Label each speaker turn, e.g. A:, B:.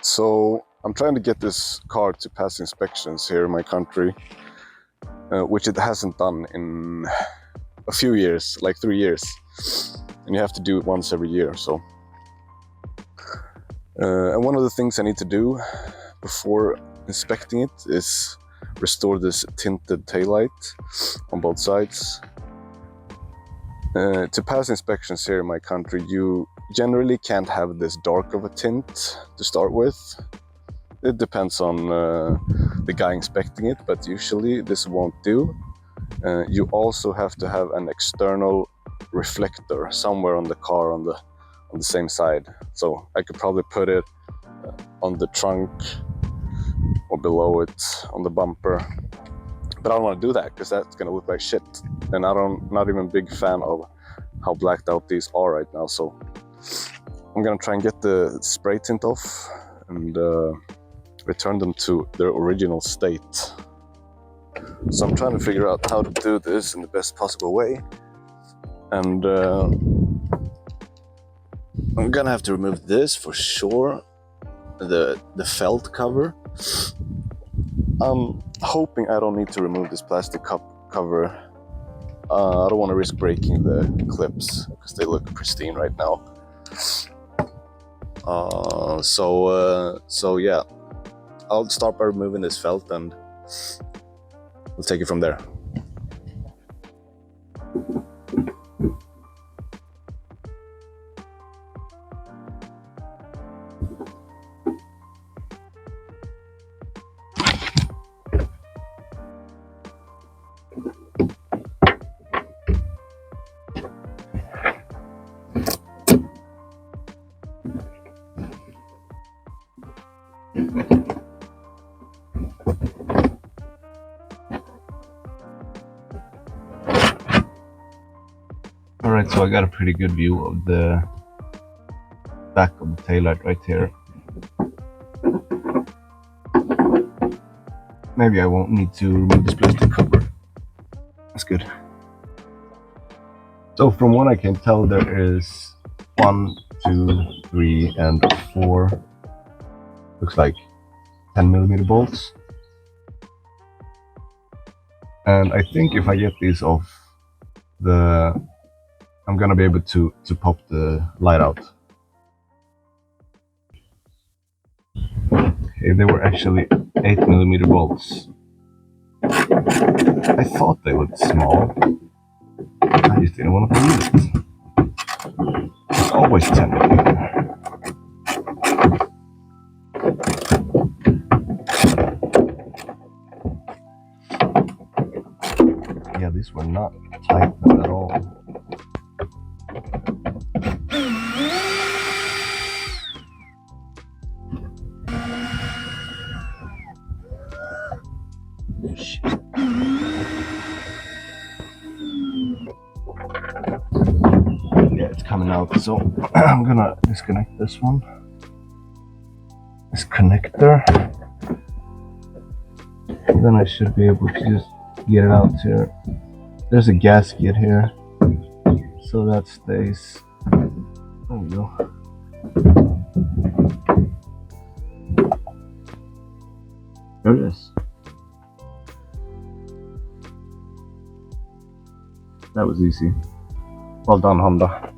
A: So I'm trying to get this car to pass inspections here in my country, which it hasn't done in a few years, like 3 years, and you have to do it once every year. So, and one of the things I need to do before inspecting it is restore this tinted taillight on both sides. To pass inspections here in my country, you generally can't have this dark of a tint to start with. It depends on the guy inspecting it, but usually this won't do. You also have to have an external reflector somewhere on the car on the same side. So I could probably put it on the trunk or below it on the bumper. But I don't want to do that because that's going to look like shit. And not even a big fan of how blacked out these are right now. So I'm going to try and get the spray tint off and return them to their original state. So I'm trying to figure out how to do this in the best possible way. And I'm going to have to remove this for sure. The felt cover. I'm hoping I don't need to remove this plastic cover. I don't want to risk breaking the clips because they look pristine right now. So yeah, I'll start by removing this felt and we'll take it from there.
B: Alright, so I got a pretty good view of the back of the taillight right here. Maybe I won't need to remove this plastic cover. That's good. So from what I can tell, there is 1, 2, 3, and 4. Looks like 10mm bolts. And I think if I get these off, I'm gonna be able to pop the light out. Okay, they were actually 8mm bolts. I thought they looked small. I just didn't want to believe it. It's always 10mm. Yeah, these were not tight at all. Shit. Yeah, it's coming out, so I'm gonna disconnect this one. This connector. And then I should be able to just get it out here. There's a gasket here, so that stays. There we go. There it is. That was easy. Well done, Honda.